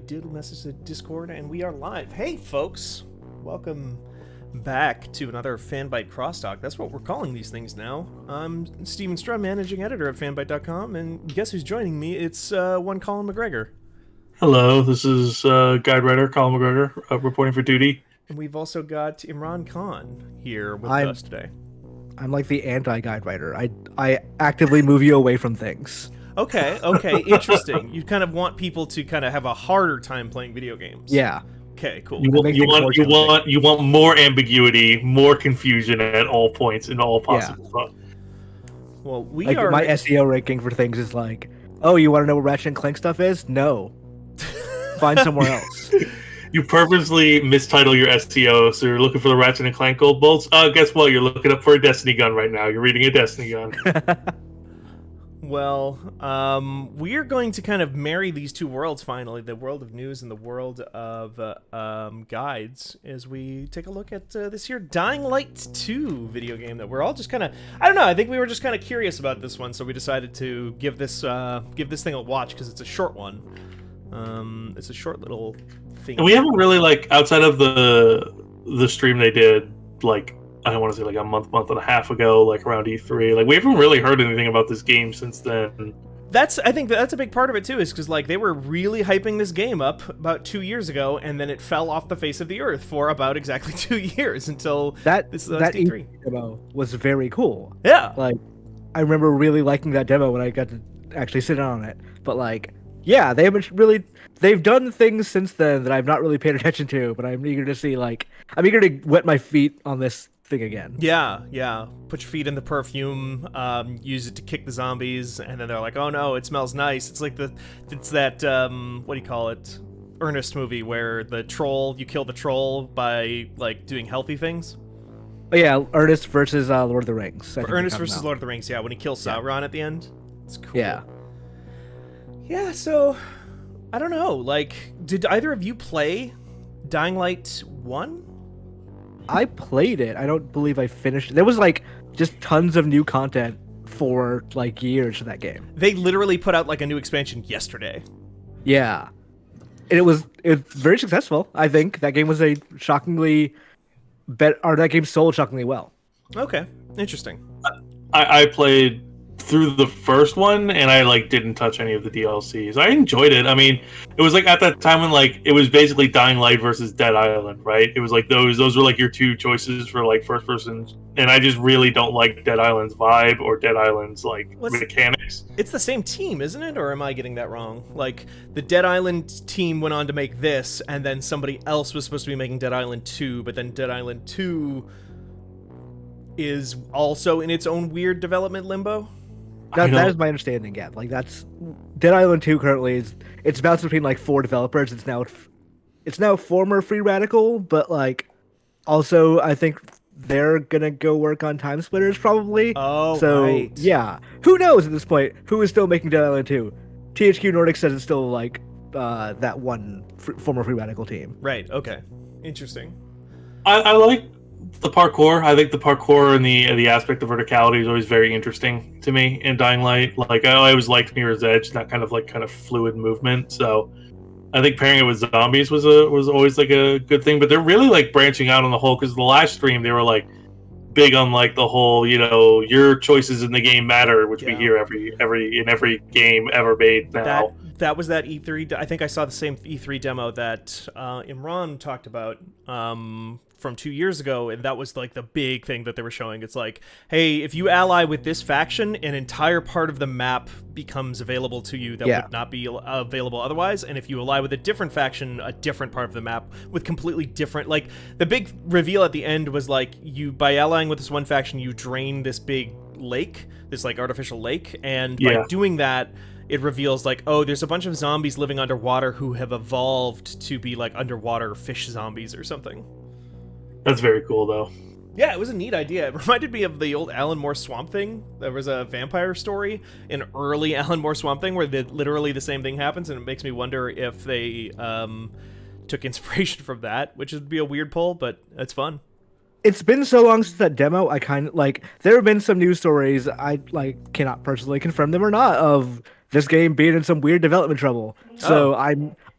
did message the Discord, and we are live. Hey, folks! Welcome back to another Fanbyte Crosstalk. That's what we're calling these things now. I'm Steven Strum, managing editor at Fanbyte.com, and guess who's joining me? It's one Collin McGregor. Hello, this is guide writer Collin McGregor, reporting for duty. And we've also got Imran Khan here with us today. I'm like the anti-guide writer. I actively move you away from things. Okay, interesting. You kind of want people to kind of have a harder time playing video games. Yeah. Okay, cool. You want more ambiguity, more confusion at all points in all possible. Yeah. Well, my SEO ranking for things is like, oh, you want to know what Ratchet and Clank stuff is? No. Find somewhere else. You purposely mistitle your SEO, so you're looking for the Ratchet and Clank gold bolts. Guess what? You're looking up for a Destiny gun right now. You're reading a Destiny gun. Well, we are going to kind of marry these two worlds finally, the world of news and the world of guides, as we take a look at this here Dying Light 2 video game that we're all just kind of, I don't know, I think we were just kind of curious about this one, so we decided to give this thing a watch because it's a short one. It's a short little thing. And we haven't really, like, outside of the stream they did, like, I don't want to say like a month and a half ago, like around E3. Like, we haven't really heard anything about this game since then. I think that's a big part of it too, is because like they were really hyping this game up about 2 years ago, and then it fell off the face of the earth for about exactly 2 years until that E3 demo was very cool. Yeah, like I remember really liking that demo when I got to actually sit on it. But like, yeah, they've done things since then that I've not really paid attention to, but I'm eager to see. Like, I'm eager to wet my feet on this thing again. Yeah. Put your feet in the perfume, use it to kick the zombies, and then they're like, "Oh no, it smells nice." It's like it's that what do you call it? Ernest movie where you kill the troll by like doing healthy things. Oh yeah, Ernest versus Lord of the Rings. Ernest versus Lord of the Rings. Yeah, when he kills Sauron at the end. It's cool. Yeah. So I don't know. Like, did either of you play Dying Light 1? I played it. I don't believe I finished it. There was like just tons of new content for like years for that game. They literally put out like a new expansion yesterday. Yeah. And it was very successful. I think that game was that game sold shockingly well. Okay. Interesting. I played through the first one, and I like didn't touch any of the DLCs. I enjoyed it. I mean, it was like at that time when like it was basically Dying Light versus Dead Island, right? It was like those were like your two choices for like first person, and I just really don't like Dead Island's vibe or Dead Island's like mechanics. It's the same team, isn't it? Or am I getting that wrong? Like the Dead Island team went on to make this, and then somebody else was supposed to be making Dead Island 2, but then Dead Island 2 is also in its own weird development limbo. That is my understanding. Yeah, like that's Dead Island 2 currently it's bounced between like 4 developers. It's now former Free Radical, but like also I think they're gonna go work on Time Splitters probably. Oh, so right. Yeah, who knows at this point who is still making Dead Island 2? THQ Nordic says it's still like that one former Free Radical team. Right. Okay. Interesting. I like the parkour. I think the parkour and the aspect of verticality is always very interesting to me in Dying Light. Like I always liked Mirror's Edge, that kind of fluid movement. So I think pairing it with zombies was always like a good thing. But they're really like branching out on the whole, because the last stream they were like big on like the whole, you know, your choices in the game matter, which we hear every game ever made now. That was that E3. I think I saw the same E3 demo that Imran talked about from 2 years ago, and that was like the big thing that they were showing. It's like, hey, if you ally with this faction, an entire part of the map becomes available to you that would not be available otherwise, and if you ally with a different faction, a different part of the map with completely different, like the big reveal at the end was like, you by allying with this one faction, you drain this big lake, this like artificial lake, and by doing that, it reveals like, oh, there's a bunch of zombies living underwater who have evolved to be like underwater fish zombies or something. That's very cool, though. Yeah, it was a neat idea. It reminded me of the old Alan Moore Swamp Thing. There was a vampire story, an early Alan Moore Swamp Thing, where literally the same thing happens, and it makes me wonder if they took inspiration from that, which would be a weird pull, but it's fun. It's been so long since that demo, I kind of, like, there have been some news stories, I, like, cannot personally confirm them or not, of this game being in some weird development trouble. So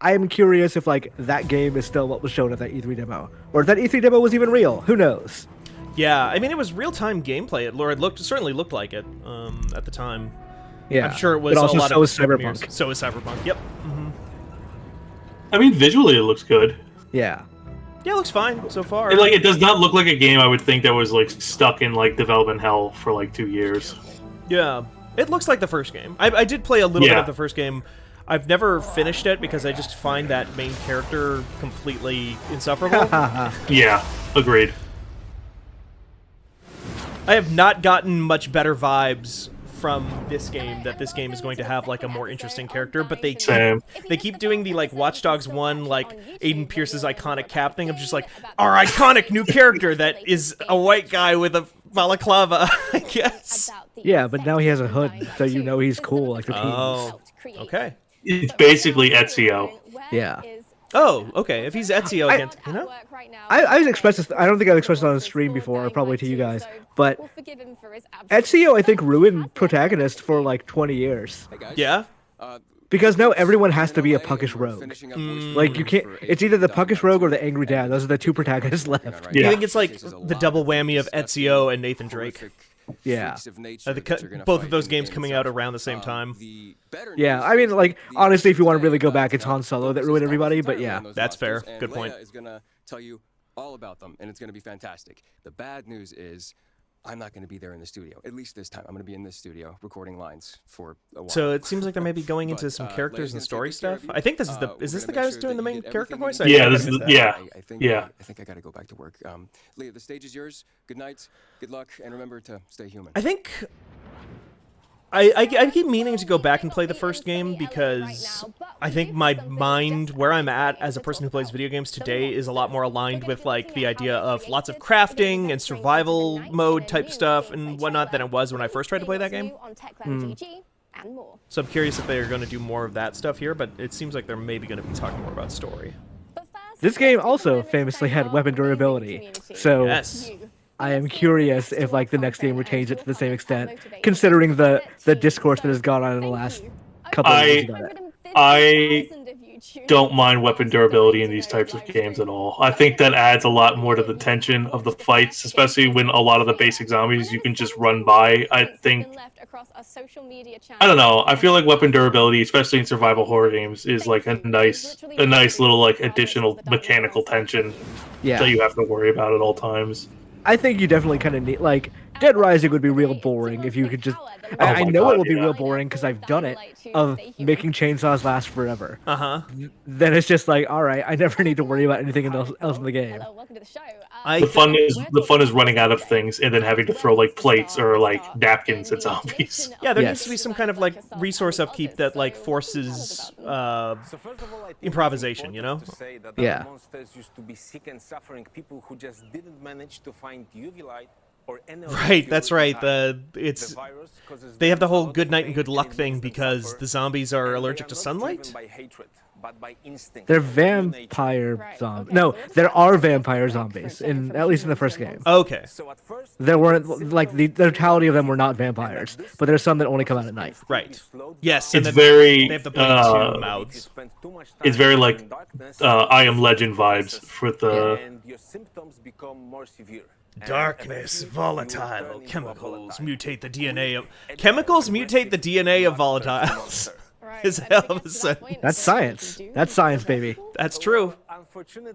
I am curious if like that game is still what was shown at that E3 demo, or if that E3 demo was even real. Who knows? Yeah, I mean, it was real-time gameplay. It certainly looked like it at the time. Yeah, I'm sure it was but also a lot so of is smoke and Cyberpunk. mirrors. So is Cyberpunk. Yep. I mean, visually it looks good. Yeah. Yeah, it looks fine so far. It does not look like a game I would think that was like stuck in like development hell for like 2 years. Yeah, it looks like the first game. I did play a little bit Yeah. of the first game. I've never finished it because I just find that main character completely insufferable. Yeah, agreed. I have not gotten much better vibes from this game, that this game is going to have like a more interesting character, but they keep doing the like Watch Dogs 1 like Aiden Pierce's iconic cap thing of just like our iconic new character that is a white guy with a balaclava, I guess. Yeah, but now he has a hood, so you know he's cool like the teens. Oh, okay. It's basically Ezio. Yeah. Oh, okay. If he's Ezio again, you know? I've expressed this. I don't think I've expressed it on the stream before, or probably to you guys. But Ezio, I think, ruined protagonist for like 20 years. Yeah. Because now everyone has to be a puckish rogue. Like you can't. It's either the puckish rogue or the angry dad. Those are the two protagonists left. You Yeah. think it's like the double whammy of Ezio and Nathan Drake? Yeah. Both of those games coming out around the same time. Yeah, I mean, like honestly, if you want to really go back, it's Han Solo that ruined everybody. But yeah, That's fair. Good point. Leia is gonna tell you all about them, and it's gonna be fantastic. The bad news is, I'm not gonna be there in the studio. At least this time, I'm gonna be in this studio recording lines for a while. So it seems like they may be going into some characters and story stuff. I think this is the is this the guy who's doing the main character voice? Yeah, I this is yeah. I think Yeah. I think I gotta go back to work. Leah, the stage is yours. Good night. Good luck, and remember to stay human. I think I keep meaning to go back and play the first game because I think my mind, where I'm at as a person who plays video games today, is a lot more aligned with like the idea of lots of crafting and survival mode type stuff and whatnot than it was when I first tried to play that game. So I'm curious if they're going to do more of that stuff here, but it seems like they're maybe going to be talking more about story. this game also famously had weapon durability. So Yes. I am curious if like the next game retains it to the same extent, considering the discourse that has gone on in the last couple of years about it. I don't mind weapon durability in these types of games at all. I think that adds a lot more to the tension of the fights, especially when a lot of the basic zombies you can just run by. I think, I don't know, I feel like weapon durability, especially in survival horror games, is like a nice little like additional mechanical tension Yeah, that you have to worry about at all times. I think you definitely kind of need like Dead Rising would be real boring if you could just. I my know God, it will be yeah. real boring because I've done it of making chainsaws last forever. Uh-huh. Then it's just like, all right, I never need to worry about anything else in the game. The fun is running out of things and then having to throw like plates or like napkins at zombies. Yeah, there needs Yes. to be some kind of like resource upkeep that like forces improvisation, you know? Yeah. Monsters used to be sick and suffering people who just didn't manage to find UV light or any Right, that's right. They have the whole good night and good luck thing because the zombies are allergic to sunlight. They're vampire zombies. No, there are vampire zombies at least in the first game. Okay. There weren't like the totality of them were not vampires, but there's some that only come out at night. Right. Yes, and It's then very they have the blade mouths. it's very like I Am Legend vibes for the and your symptoms become more severe. Darkness, volatile chemicals mutate the DNA of volatiles. Is hell of a sentence. That's science. That's science, baby. That's true.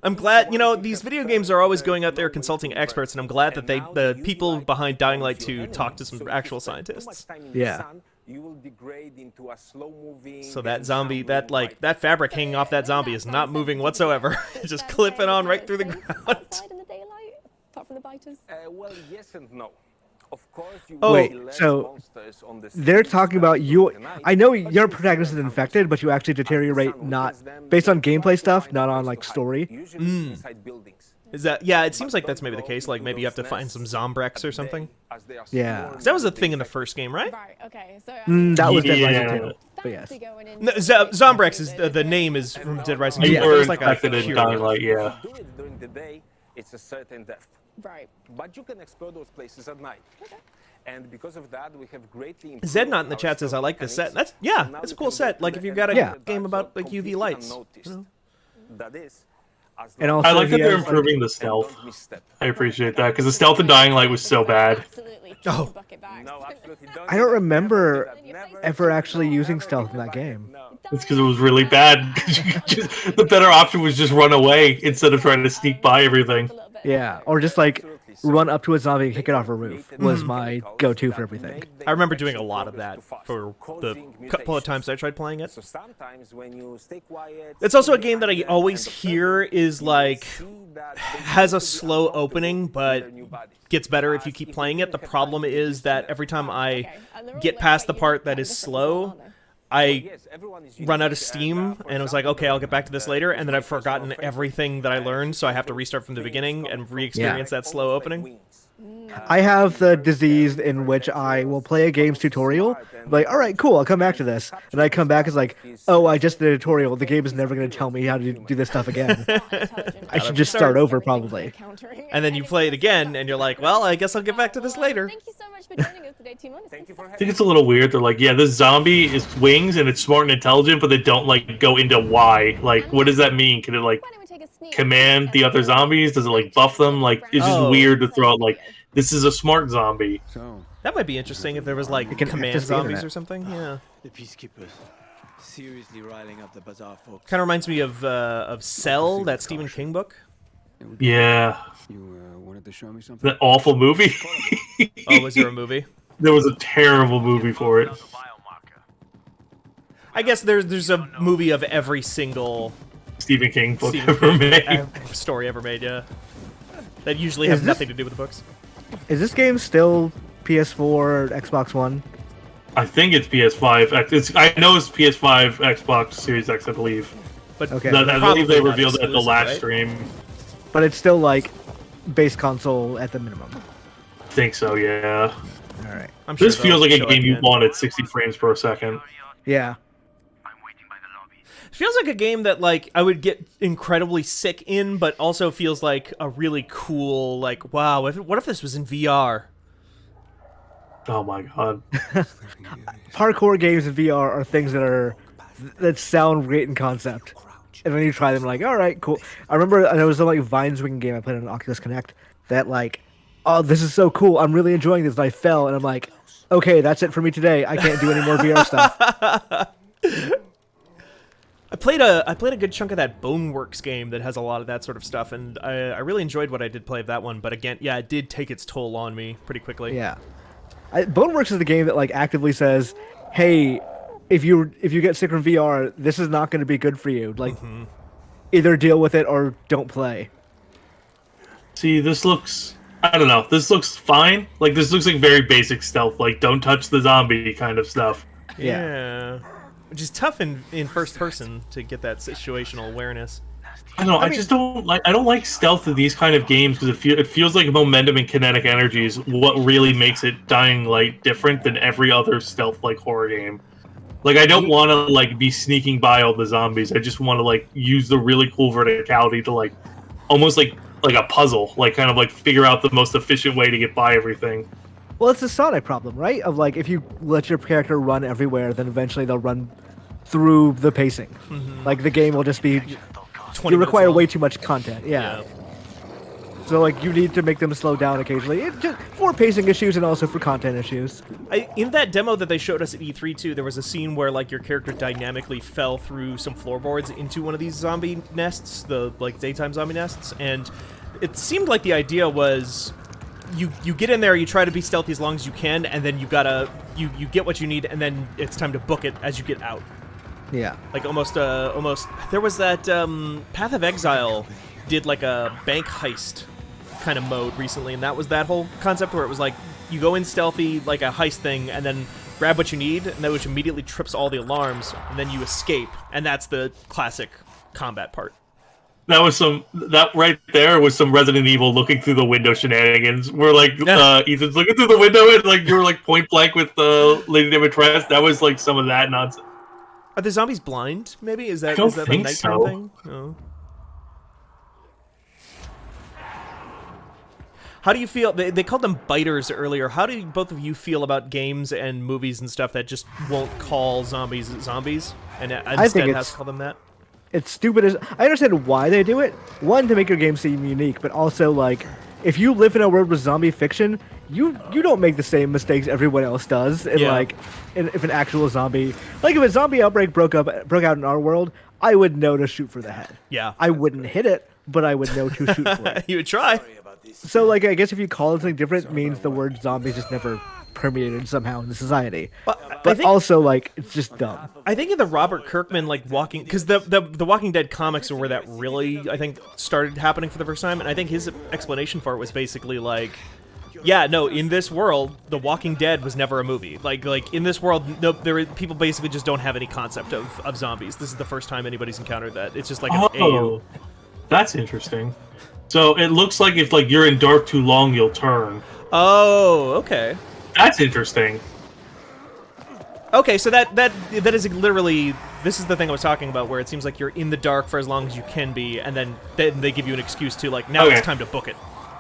I'm glad, you know, these video games are always going out there consulting experts, and I'm glad that the people behind Dying Light 2 talk to some actual scientists. Yeah. So that zombie, that fabric hanging off that zombie is not moving whatsoever. It's just clipping on right through the ground. Well, yes and no. Of course, you Oh, will Wait, see less so monsters on the they're streets talking about you. at night. I know your protagonist is infected, but you actually deteriorate not based on gameplay stuff, not on like story. Usually inside buildings. Is that, yeah, it seems like that's maybe the case. Like maybe you have to find some Zombrex or something. As they are Yeah. sworn 'Cause that was a thing in the first game, right? Right, okay. So That was Dead Yeah. Rising 2. But yes. No, Zombrex is the name is from Dead Rising 2. You but were there's like a infected in hero. Dying Light, yeah. If you do it during the day, it's a certain death. right. But you can explore those places at night. And because of that, we have greatly Zed not in the chat says I like this set. That's yeah, it's a cool set. Like if you've got a game about like UV lights. That is. And also I like that he they're has, improving the stealth. I appreciate that because the stealth in Dying Light was so bad. Absolutely. Oh. No, absolutely. I don't remember ever actually using stealth in that game. It's because it was really bad. The better option was just run away instead of trying to sneak by everything. Yeah, or just like run up to a zombie and kick it off a roof was my go-to for everything. I remember doing a lot of that for the couple of times I tried playing it. So sometimes when you stay quiet, It's also a game that I always hear is like has a slow opening, but gets better if you keep playing it. The problem is that every time I get past the part that is slow, I run out of steam and I was like, okay, I'll get back to this later, and then I've forgotten everything that I learned, so I have to restart from the beginning and re-experience that slow opening. I have the disease in which I will play a game's tutorial, like, all right, cool, I'll come back to this. And I come back, it's like, oh, I just did a tutorial. The game is never going to tell me how to do this stuff again. I should just start over, probably. And then you play it again, and you're like, well, I guess I'll get back to this later. Thank you so much for joining us today, Team One. thank you for I having think it's a little weird. They're like, yeah, this zombie is wings and it's smart and intelligent, but they don't like go into why. Like, what does that mean? Can it like command the other zombies? Does it like buff them? Like, it's just weird to throw out like, this is a smart zombie. So, That might be interesting if there was like can command access the zombies internet. or something. Yeah, the peacekeepers seriously riling up the bazaar folks. kind of reminds me of Cell, that Stephen King book. Yeah, You wanted to show me something? that awful movie. Oh, was there a movie? There was a terrible movie for it. I guess there's a movie of every single Stephen King book Stephen ever King made. story ever made. Yeah, that usually Is have this- nothing to do with the books. Is this game still PS4 or Xbox One? I think it's PS5. I know it's PS5, Xbox Series X, I believe. But Okay. I believe they revealed it at the exclusive, last right? stream. But it's still like base console at the minimum. I think so, yeah. All right. I'm sure This they'll feels like a show it game you again. want at 60 frames per second. Yeah. It feels like a game that like I would get incredibly sick in, but also feels like a really cool like wow. What if this was in VR? Oh my god. Parkour games in VR are things that sound great in concept, and then you try them like, all right, cool. I remember there was some like vine swinging game I played on Oculus Connect that like, oh, this is so cool. I'm really enjoying this. And I fell, and I'm like, okay, that's it for me today. I can't do any more VR stuff. I played a good chunk of that Boneworks game that has a lot of that sort of stuff, and I really enjoyed what I did play of that one. But again, yeah, it did take its toll on me pretty quickly. Yeah. Boneworks is the game that like actively says, hey, if you get sick from VR, this is not going to be good for you. Like, either deal with it or don't play. See, this looks... I don't know. This looks fine. Like, this looks like very basic stealth. Like, don't touch the zombie kind of stuff. Yeah. Which is tough in first person to get that situational awareness. I don't know. I just don't like. I don't like stealth in these kind of games because it feels like momentum and kinetic energy is what really makes it Dying Light different than every other stealth like horror game. Like I don't want to like be sneaking by all the zombies. I just want to like use the really cool verticality to like almost like a puzzle, like kind of like figure out the most efficient way to get by everything. Well, it's the Sonic problem, right? Of like, if you let your character run everywhere, then eventually they'll run through the pacing. Like the game will just be 20 you require minutes way long. too much content. Yeah. So like you need to make them slow down occasionally, just for pacing issues and also for content issues. In that demo that they showed us at E3 too, there was a scene where like your character dynamically fell through some floorboards into one of these zombie nests, the like daytime zombie nests, and it seemed like the idea was you get in there, you try to be stealthy as long as you can, and then you get what you need, and then it's time to book it as you get out. Yeah. Like almost there was that Path of Exile did like a bank heist kind of mode recently, and that was that whole concept where it was like you go in stealthy like a heist thing and then grab what you need, and that which immediately trips all the alarms, and then you escape, and that's the classic combat part. That right there was some Resident Evil looking through the window shenanigans. Where like Ethan's looking through the window and like you were like point blank with Lady Dimitrescu. That was like some of that nonsense. Are the zombies blind? Maybe is that don't is that think a nighttime so. thing? Oh. How do you feel? They called them biters earlier. How do both of you feel about games and movies and stuff that just won't call zombies zombies and instead has to call them that? It's stupid as I understand why they do it. One, to make your game seem unique, but also like if you live in a world with zombie fiction, you don't make the same mistakes everyone else does. And like if an actual zombie, like if a zombie outbreak broke out in our world, I would know to shoot for the head. Yeah. I wouldn't hit it, but I would know to shoot for it. You would try. So like I guess if you call it something different means the word zombie just never permeated somehow in the society. But I think, also like it's just dumb. I think in the Robert Kirkman like Walking, because the Walking Dead comics are where that really I think started happening for the first time, and I think his explanation for it was basically like, yeah, no, in this world, The Walking Dead was never a movie. Like in this world, no, people basically just don't have any concept of zombies. This is the first time anybody's encountered that. It's just like an AU. That's interesting. So it looks like if like you're in dark too long, you'll turn. Oh, okay. That's interesting. Okay, so that is literally, this is the thing I was talking about, where it seems like you're in the dark for as long as you can be, and then they give you an excuse to like, now it's time to book it.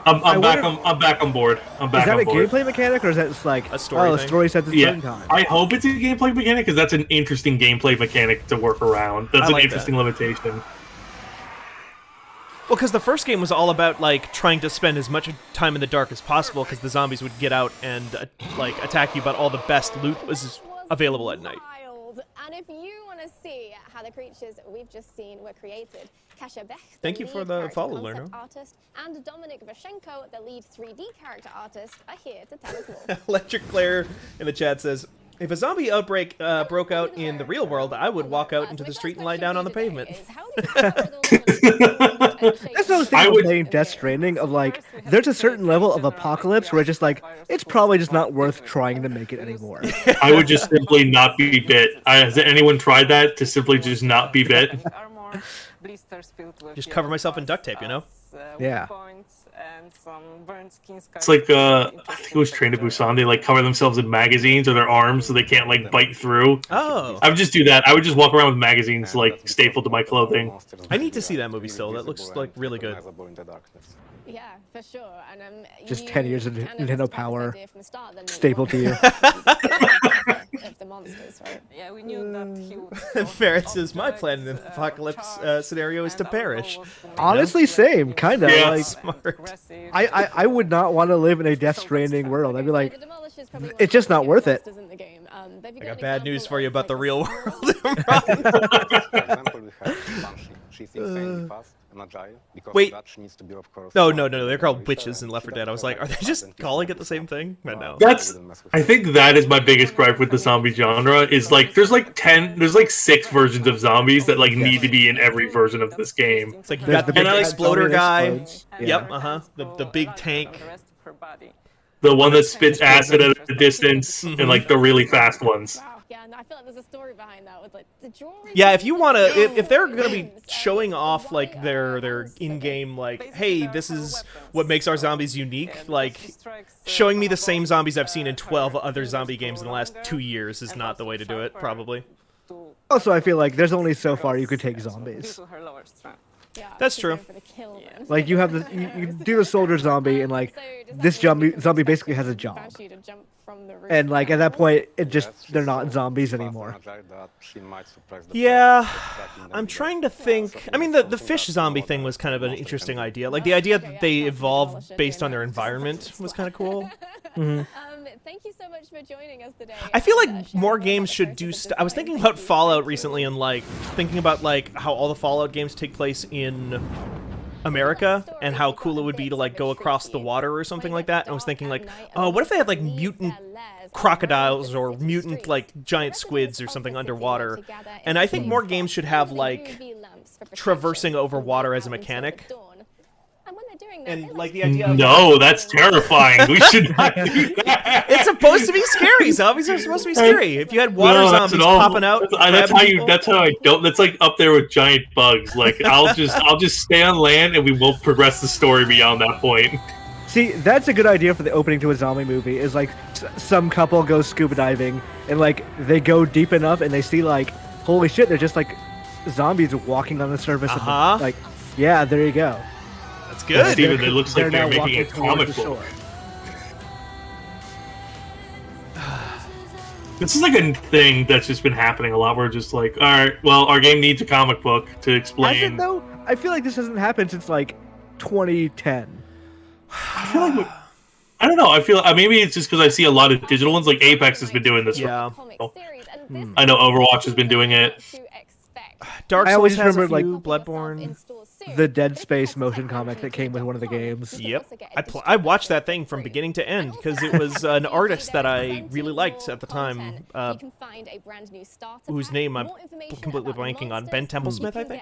I'm back on board. Is that a gameplay mechanic, or is that just like a story thing? A story set at the same time? I hope it's a gameplay mechanic, because that's an interesting gameplay mechanic to work around. That's an interesting limitation. Well, because the first game was all about like trying to spend as much time in the dark as possible, because the zombies would get out and like attack you, but all the best loot was available at night. And if you want to see how the creatures we've just seen were created, Kasia Bech, thank you for the follow, Lerner, artist, and Dominic Vashenko, the lead 3D character artist, are here to tell us more. Electric Claire in the chat says, if a zombie outbreak broke out in the real world, I would walk out into the street and lie down on the pavement. That's what I was thinking about playing Death Stranding, of like, there's a certain level of apocalypse where it's just like, it's probably just not worth trying to make it anymore. I would just simply not be bit. Has anyone tried that, to simply just not be bit? Just cover myself in duct tape, you know? Yeah. It's like, I think it was Train to Busan, they like cover themselves in magazines or their arms so they can't like bite through. Oh. I would just do that. I would just walk around with magazines like stapled to my clothing. I need to see that movie still. That looks like really good. Yeah, for sure. And just 10 years of Nintendo Power stapled to you. Of the monsters, right? Yeah, we knew that he would. Ferret says, my plan in the apocalypse scenario is to perish. Honestly, same, kind of. Yeah. Like, Smart. I would not want to live in a Death Stranding world. I'd be like, it's just not worth it. I got bad news for you about the real world. Wait. No. They're called witches in Left 4 Dead. I was like, are they just calling it the same thing? But no. I think that is my biggest gripe with the zombie genre, is like, there's like 6 versions of zombies that like need to be in every version of this game. It's like you got the big exploder guy. Yeah. Yep, the big tank. The one that spits acid at a distance, and like the really fast ones. Yeah, and I feel like there's a story behind that with like the drawing. Yeah, if you want to, if they're going to be showing off like their in-game, like, hey, this is what makes our zombies unique, like showing me the same zombies I've seen in 12 other zombie games in the last 2 years is not the way to do it, probably. Also, I feel like there's only so far you could take zombies. Yeah, That's true. Like you have you do the soldier zombie, and like this zombie basically has a job. And like at that point, they're not zombies anymore. Yeah, I'm trying to think. I mean, the fish zombie thing was kind of an interesting idea. Like the idea that they evolve based on their environment was kind of cool. Mm-hmm. Thank you so much for joining us today. I feel like more games should do I was thinking about Fallout recently, and like thinking about like how all the Fallout games take place in America and how cool it would be to like go across the water or something like that. And I was thinking like, oh, what if they had like mutant crocodiles or mutant like giant squids or something underwater? And I think more games should have like traversing over water as a mechanic. And like the idea of, no, that's terrifying. We should not do that. It's supposed to be scary. Zombies are supposed to be scary. If you had water zombies popping out, that's how I don't. That's like up there with giant bugs. Like I'll just stay on land and we won't progress the story beyond that point. See, that's a good idea for the opening to a zombie movie. Is like some couple goes scuba diving and like they go deep enough and they see like, holy shit, they're just like zombies walking on the surface. Of the, like, yeah, there you go. It's good. Steven, it looks like they're now making a walking comic towards the book. shore. This is like a thing that's just been happening a lot. We're just like, all right, well, our game needs a comic book to Has it explain. though? I feel like this hasn't happened since like 2010. I feel like I don't know. I feel maybe it's just because I see a lot of digital ones. Like Apex has been doing this. Yeah. I know Overwatch has been doing it. Dark I Souls always has remember, a few, like, Bloodborne. The Dead Space motion comic that came with one of the games. Yep. I watched that thing from beginning to end because it was an artist that I really liked at the time, whose name I'm completely blanking on. Ben Templesmith, I think.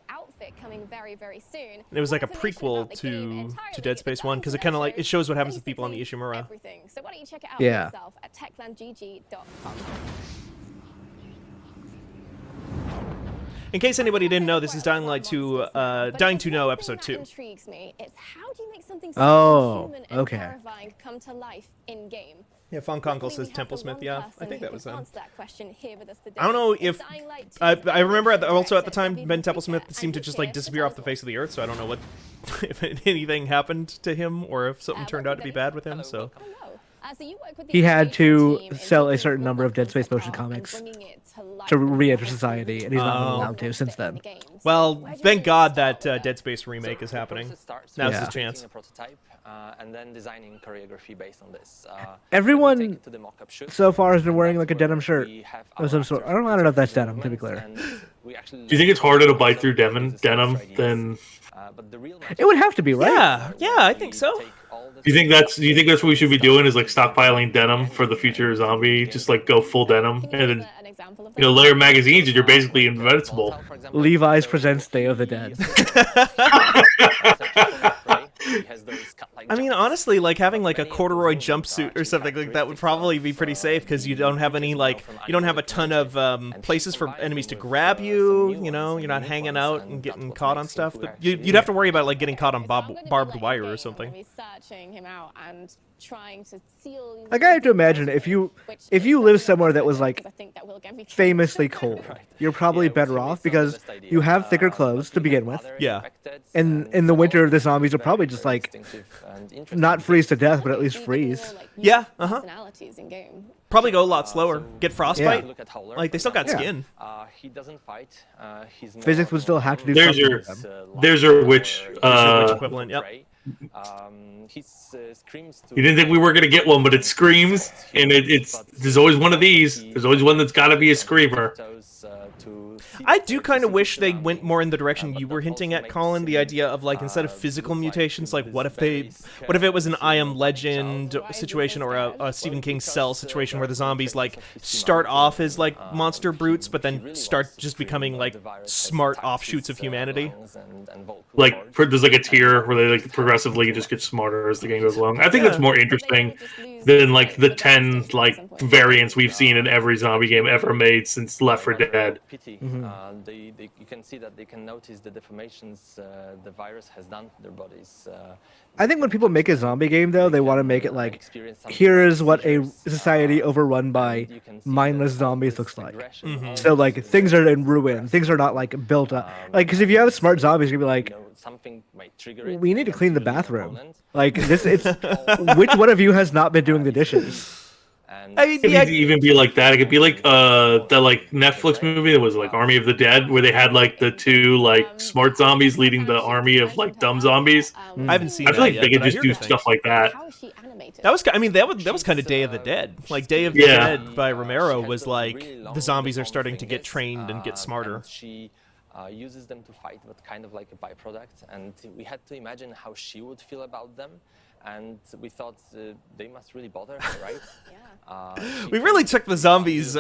Outfit coming very, very soon. And it was like a prequel to Dead Space 1 because it kind of like it shows what happens to people on the Ishimura. So why don't you check it out Yeah. yourself at techlandgg.com. In case anybody didn't know, this is Dying Light 2, Dying to Know Episode 2. Intrigues me. It's how do you make something Oh, human and okay. terrifying come to life in game? Yeah, Fon Conkle says Templesmith. Yeah, I think that was them. I I don't know if I remember also at the time Ben Templesmith seemed to just like disappear off the face of the earth, so I don't know what if anything happened to him or if something turned out to be bad with him. So He had to sell a certain number of Dead Space motion comics to re-enter society, and he's not been allowed to since then. well, thank God that Dead Space remake is happening. Now's Yeah. his chance. A prototype, and then designing choreography based on this. Everyone so far has been wearing like a denim shirt of some sort. I don't know if that's denim, to be clear. Do you think it's harder to bite through denim than? It would have to be, right? Yeah, I think so. Do you think that's what we should be doing? Is like stockpiling denim for the future zombie? Just like go full denim and then layer magazines, and you're basically invincible. Levi's presents Day of the Dead. I mean, honestly, like having like a corduroy jumpsuit or something like that would probably be pretty safe because you don't have any you don't have a ton of places for enemies to grab you. You know, you're not hanging out and getting caught on stuff. But you'd have to worry about like getting caught on barbed wire or something. Like I have to imagine if you live somewhere that was like famously cold, you're probably better off because you have thicker clothes to begin with. Yeah. And in the winter, the zombies will probably just like not freeze to death, but at least freeze. Yeah, probably go a lot slower. Get frostbite. Yeah. Like they still got skin. He doesn't fight. Physics would still have to do There's something. your there's your witch. Witch equivalent. Yep. You didn't think we were gonna get one, but it screams, and it's there's always one of these. There's always one that's got to be a screamer. I do kind of wish they went more in the direction you were hinting at, Collin. The idea of like instead of physical mutations, like what if it was an I Am Legend situation or a Stephen King Cell situation where the zombies like start off as like monster brutes, but then start just becoming like smart offshoots of humanity. Like there's like a tier where they like progressively just get smarter as the game goes along. I think that's more interesting than like the 10 like variants we've seen in every zombie game ever made since Left 4 Dead. You can see that they can notice the deformations the virus has done to their bodies. I think when people make a zombie game, though, they want to make it like, here is what a society overrun by mindless zombies looks like. So like things are in ruin, things are not like built up. Like, because if you have smart zombies, you'd be like, we need to clean the bathroom. Like this, it's which one of you has not been doing the dishes? I mean, It could even be like that. It could be like the like Netflix movie that was like Army of the Dead, where they had like the two like smart zombies leading the army of like dumb zombies. I haven't seen. I feel like yet, they could but I just hear do good stuff things. like that. That was, I mean, that was kind of Day of the Dead. Like Day of the Yeah. Dead by Romero was like the zombies are starting to get trained and get smarter. And she uses them to fight, but kind of like a byproduct. And we had to imagine how she would feel about them. And we thought they must really bother her, right? We really took the zombies'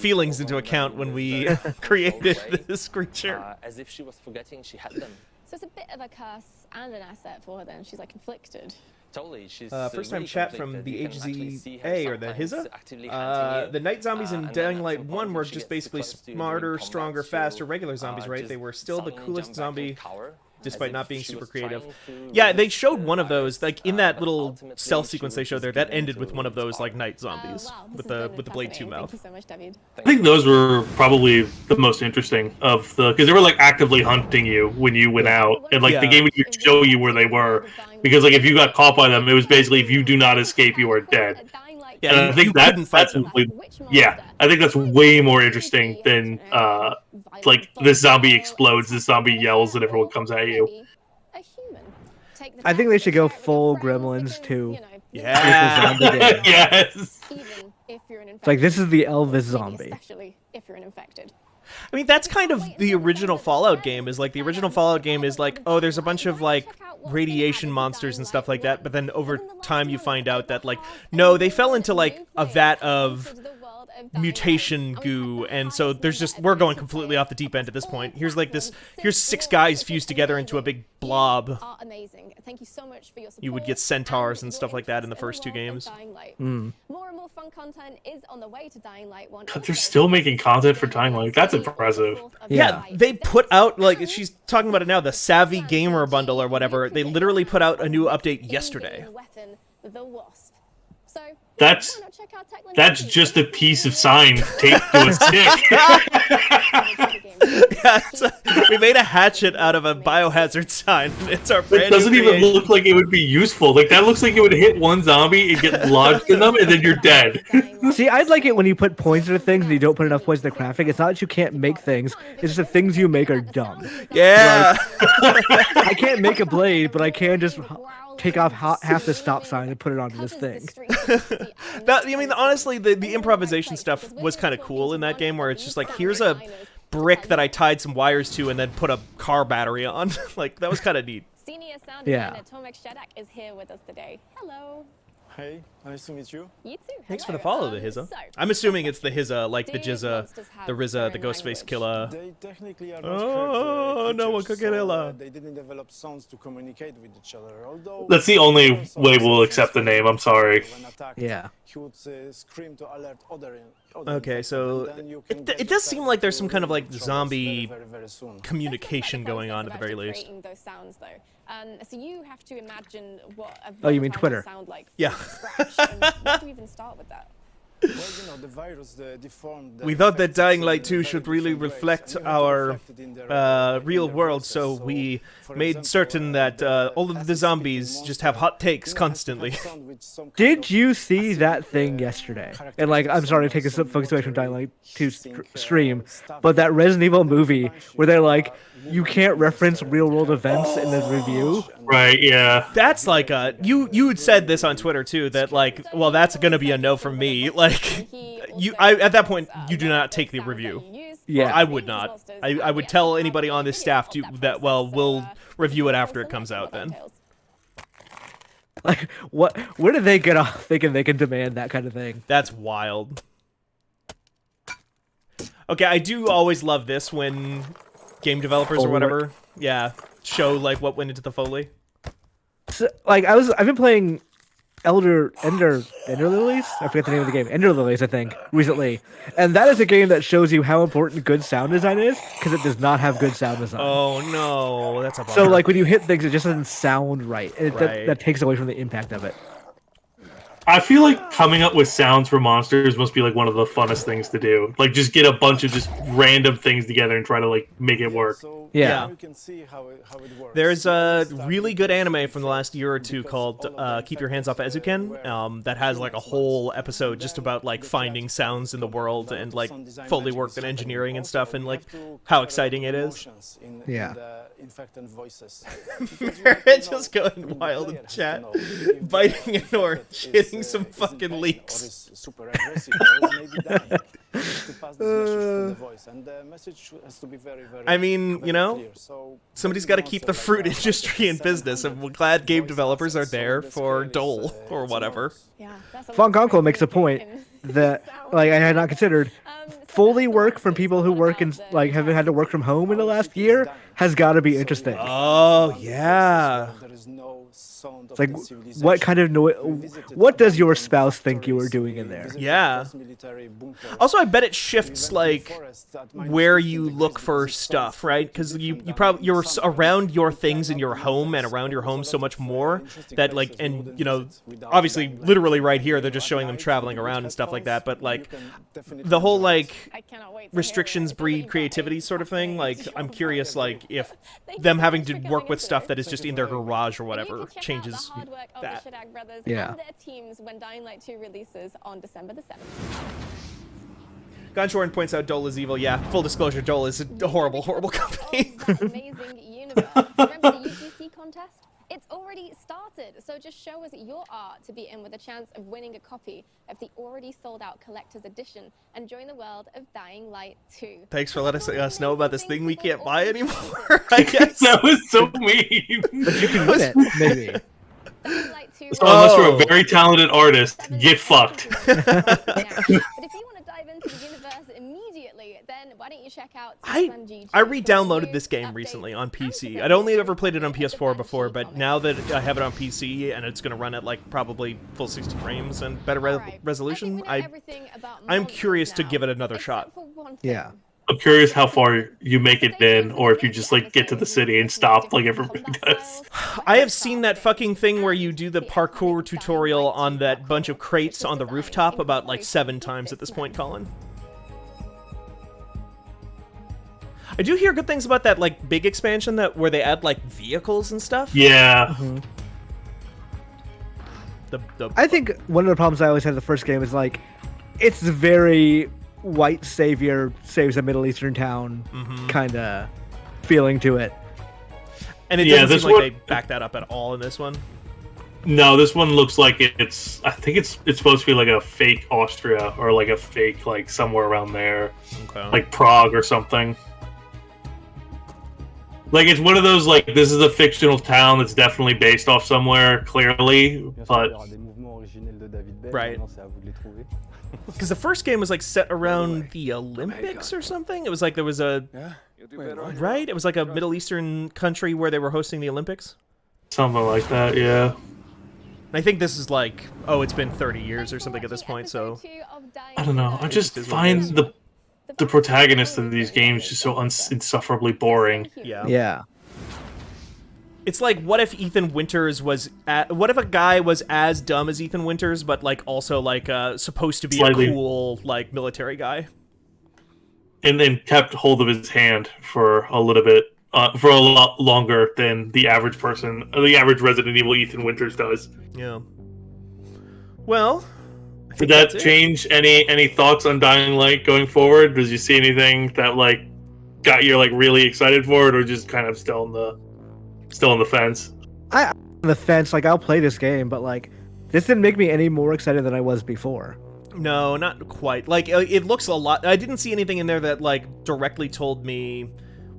feelings into account when we created this creature. As if she was forgetting she had them. So it's a bit of a curse and an asset for her then. She's like conflicted. Totally, she's First time really chat conflicted. from the You can actually see her HZA or the sometimes HIZA. actively hunting you. The night zombies in And then Dying at Light some 1 point were if she just gets too basically close to you during smarter, combat, stronger, she'll, faster, regular zombies, right? just They were still the suddenly coolest jump back and zombie cower. despite if not being she super was creative. trying to Yeah, they raise showed the one of bar, those, like in that little ultimately stealth she sequence was they showed just there. That given ended with to one of those like Spark. night zombies Wow, this with has the been blade 2 fascinating. mouth. Thank you so much, David. I think those were probably the most interesting of the because they were like actively hunting you when you went out, and like the Yeah. game would show you where they were because like if you got caught by them, it was basically if you do not escape, you are dead. Yeah, And I think you couldn't fight that's them. yeah, I think that's way more interesting than like this zombie explodes, this zombie yells, and everyone comes at you. I think they should go full Gremlins too. Yeah. With the zombie game. Yes. Even if you're an infected. It's like this is the Elvis Maybe zombie. especially if you're an infected. I mean, that's kind of the original Fallout game. Is like the original Fallout game is like, oh, there's a bunch of like radiation monsters and stuff like that. But then over time, you find out that like, no, they fell into like a vat of mutation goo, and so there's just we're going completely off the deep end at this point. Here's like this. Here's 6 guys fused together into a big blob. Amazing. Thank you so much for your support. You would get centaurs and stuff like that in the first 2 games. More and more fun content is on the way to Dying Light 1. They're still making content for Dying Light. That's impressive. Yeah, they put out, like, she's talking about it now, the Savvy Gamer bundle or whatever. They literally put out a new update yesterday. That's just a piece of sign taped to a stick. Yeah, we made a hatchet out of a biohazard sign. It's our brand It doesn't new even creation. look like it would be useful. Like that looks like it would hit one zombie and get lodged in them, and then you're dead. See, I'd like it when you put points into things and you don't put enough points into crafting. It's not that you can't make things; it's just the things you make are dumb. Yeah. I can't make a blade, but I can just take off half the stop sign and put it onto this thing. That, I mean, honestly, the improvisation stuff was kind of cool in that game, where it's just like, here's a brick that I tied some wires to and then put a car battery on. Like, that was kind of neat. Senior sound Yeah. designer Tomek Shedak is here with us today. Hello. Hey, nice to meet you. You too. Thanks for the Hello. follow, the Hizza. I'm assuming it's the Hizza, like the Jizza, the Rizza, the Ghostface Killer. They technically are not Oh, no one could get Illa. They didn't develop sounds to communicate with each other. Although That's the only way we'll accept the name. I'm sorry. when attacked, Yeah. he would scream to alert other Okay, so and then you can get it does the seem sound like there's to some kind of like read troubles zombie very soon. communication going on at the very least. Creating those sounds, though. So you have to imagine what a Oh, you mean volatile Twitter? sound like Yeah. from scratch. And where do we even start with that? Well, you know, the virus, the deformed, We thought that infected Dying in Light 2 very should really different ways, reflect and you have to our reflect it in their real world, voices. so we for made example, certain that all of the fast-speaking zombies just have hot takes monster, you know, has to constantly. have sound with some kind Did of you see acidic, that thing yesterday? And characteristics, like, I'm sorry to take some this focus away from Dying Light 2 hissing, stream, stuff but that Resident Evil that movie punch where they're you, like, you can't movement reference is, real world events in the review. Right? Yeah. That's like a you had said this on Twitter too, that like, well, that's gonna be a no from me. Like, I at that point you do not take the review. Yeah. I would not. I would tell anybody on this staff to that. Well, we'll review it after it comes out. Then Like, what? Where did they get off thinking they can demand that kind of thing? that's wild. Okay, I do always love this when game developers or Foley whatever, work. yeah, show like what went into the Foley. So, like, I've been playing Ender Lilies? I forget the name of the game. Ender Lilies, I think, recently. And that is a game that shows you how important good sound design is, because it does not have good sound design. Oh no, that's a bummer. So, like, when you hit things, it just doesn't sound right. And Right. that takes away from the impact of it. I feel like coming up with sounds for monsters must be like one of the funnest things to do. Like just get a bunch of just random things together and try to like make it work. So Yeah. you can see how it works. There's So a you start really with good the anime from the last year or two because called all of the Keep Your Hands Off infected, Ezuken, that has like a whole episode just about like finding sounds in the world and like Foley work and engineering and stuff, and like how exciting it is. Yeah. Infected voices. It's just going wild in chat, biting an orange, hitting some fucking leaks. Super aggressive, or is maybe dying. To pass this message through the voice, and the message has to be very, very. I mean, you know, clear. So somebody's got to keep the fruit industry in business, and we're glad game developers are there for Dole or whatever. Yeah, that's a Funk lot of Uncle makes a point communication. that, like, I had not considered. Foley work from people who work in, like, haven't had to work from home in the last year has got to be interesting. Oh yeah. There is no sound It's like, what kind of what does your spouse think you were doing in there? Yeah. Also, I bet it shifts like where you look for stuff, right? Because you're around your things in your home and around your home so much more that like, and you know, obviously, literally right here, they're just showing them traveling around and stuff like that. But like, the whole like restrictions breed creativity sort of thing. Like, I'm curious, like if them having to work with stuff that is just in their garage or whatever changes that. Yeah. And their teams when Dying Light 2 releases on December the 7th. Gunshorn points out Dole is evil. Yeah, full disclosure, Dole is a horrible, horrible company. Amazing universe. Remember the UGC contest? It's already started, so just show us your art to be in with a chance of winning a copy of the already sold-out collector's edition and join the world of Dying Light 2. Thanks for letting us know about this thing we can't buy anymore, I guess. That was so mean. But you can win it, maybe. Dying Light 2 So unless you're a very talented artist, get fucked. But if you want to dive into the universe immediately, then why don't you check out I re-downloaded this game recently on PC. I'd only ever played it on PS4 before, but now that I have it on PC and it's going to run at like probably full 60 frames and better resolution, I'm curious to give it another shot. Yeah. I'm curious how far you make it in, or if you just like get to the city and stop like everybody does. I have seen that fucking thing where you do the parkour tutorial on that bunch of crates on the rooftop about like 7 times at this point, Collin. I do hear good things about that like big expansion where they add like vehicles and stuff. Yeah. Mm-hmm. The I think one of the problems I always had with the first game is like it's very white savior saves a Middle Eastern town kind of feeling to it. And it doesn't seem like they back that up at all in this one. No, this one looks like it's. I think it's supposed to be like a fake Austria or like a fake like somewhere around there, like Prague or something. Like it's one of those like this is a fictional town that's definitely based off somewhere clearly, but right. Because the first game was like set around the Olympics or something. It was like there was a right. It was like a Middle Eastern country where they were hosting the Olympics. Something like that, yeah. I think this is like it's been 30 years or something at this point. So I don't know. I just find the protagonists of these games just so insufferably boring. Yeah. Yeah. It's like, what if Ethan Winters was what if a guy was as dumb as Ethan Winters, but like also like supposed to be a cool like military guy, and then kept hold of his hand for a little bit, for a lot longer than the average person, the average Resident Evil Ethan Winters does. Yeah. Well, did that change any thoughts on Dying Light going forward? Did you see anything that like got you like really excited for it, or just kind of still on the fence? On the fence, like I'll play this game, but like this didn't make me any more excited than I was before. No, not quite. Like it looks a lot. I didn't see anything in there that like directly told me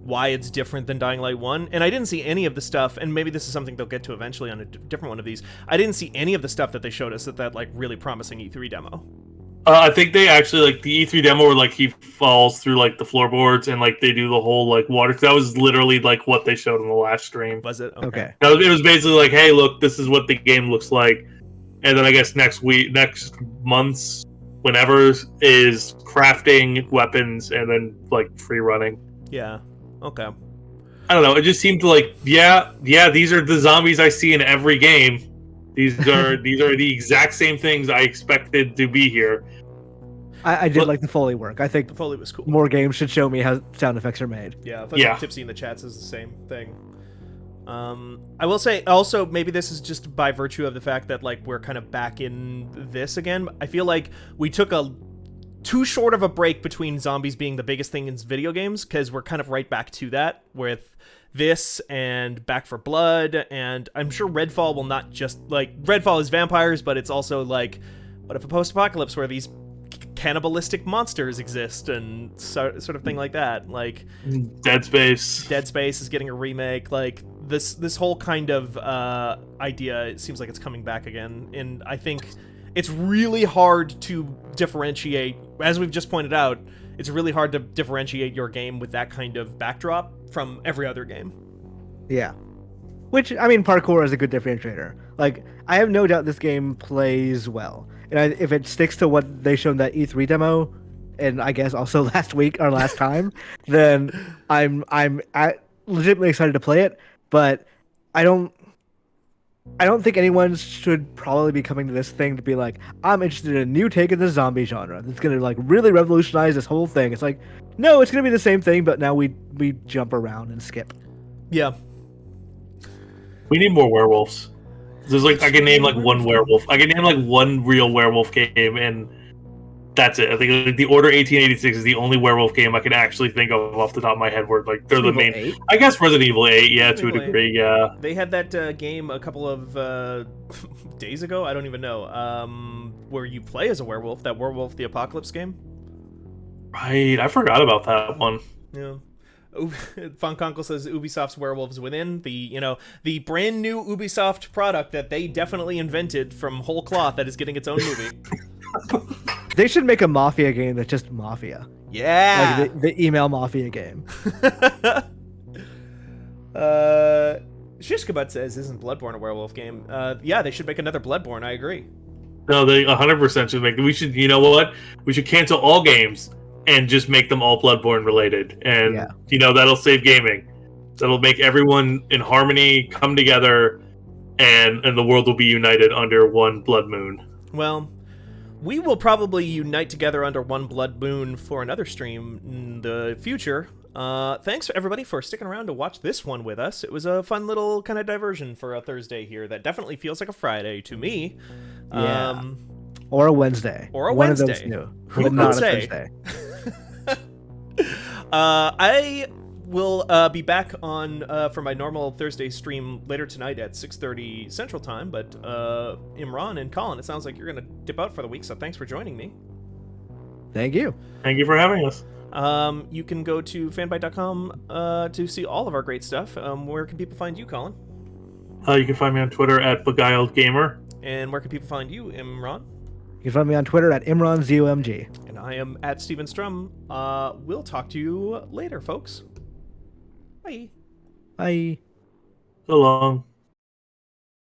why it's different than Dying Light 1, and I didn't see any of the stuff, and maybe this is something they'll get to eventually on a different one of these. I didn't see any of the stuff that they showed us at that like really promising E3 demo. I think they actually like the E3 demo where like he falls through like the floorboards and like they do the whole like water. That was literally like what they showed on the last stream. Was it? Okay. It was basically like, hey, look, this is what the game looks like, and then I guess next month's whenever is crafting weapons and then like free running. Yeah. Okay. I don't know. It just seemed like yeah. These are the zombies I see in every game. These are the exact same things I expected to be here. I did like the Foley work. I think the Foley was cool. More games should show me how sound effects are made. Yeah, Tipsy in the chats is the same thing. I will say also maybe this is just by virtue of the fact that like we're kind of back in this again. I feel like we took too short of a break between zombies being the biggest thing in video games, because we're kind of right back to that with this and Back 4 Blood, and I'm sure Redfall will not just like Redfall is vampires, but it's also like what if a post-apocalypse where these cannibalistic monsters exist and sort of thing like that. Like Dead Space is getting a remake. Like this whole kind of idea, it seems like it's coming back again, and I think it's really hard to differentiate, as we've just pointed out, it's really hard to differentiate your game with that kind of backdrop from every other game. Yeah. Which, I mean, parkour is a good differentiator. Like, I have no doubt this game plays well. And if it sticks to what they showed in that E3 demo, and I guess also last week or last time, then I'm legitimately excited to play it. But I don't think anyone should probably be coming to this thing to be like, I'm interested in a new take of the zombie genre that's gonna like really revolutionize this whole thing. It's like, no, it's gonna be the same thing, but now we jump around and skip. Yeah. We need more werewolves. There's like I can name like one werewolf. I can name like one real werewolf game, and that's it. I think like, the Order 1886 is the only werewolf game I can actually think of off the top of my head. Where like they're the main. 8? I guess Resident Evil 8, yeah, to a degree, yeah. They had that game a couple of days ago. I don't even know. Where you play as a werewolf. That Werewolf the Apocalypse game. Right, I forgot about that one. Yeah. Funkonkle says Ubisoft's Werewolves Within, the brand new Ubisoft product that they definitely invented from whole cloth that is getting its own movie. They should make a Mafia game that's just Mafia. Yeah! Like the email Mafia game. Shishkabut says, isn't Bloodborne a werewolf game? Yeah, they should make another Bloodborne, I agree. No, they 100% should make. We should, you know what? We should cancel all games and just make them all Bloodborne related. And, that'll save gaming. That'll make everyone in harmony come together, and the world will be united under one blood moon. Well, we will probably unite together under one blood moon for another stream in the future. Thanks, everybody, for sticking around to watch this one with us. It was a fun little kind of diversion for a Thursday here that definitely feels like a Friday to me. Yeah. Or a Wednesday. Or a one Wednesday. Of those new. Who but not could say? A Thursday. I will be back on for my normal Thursday stream later tonight at 6:30 Central Time, but Imran and Collin, it sounds like you're going to dip out for the week, so thanks for joining me. Thank you. Thank you for having us. You can go to fanbyte.com to see all of our great stuff. Where can people find you, Collin? You can find me on Twitter at BeguiledGamer. And where can people find you, Imran? You can find me on Twitter at ImranZOMG. And I am at Steven Strum. We'll talk to you later, folks. Bye. Bye. So long.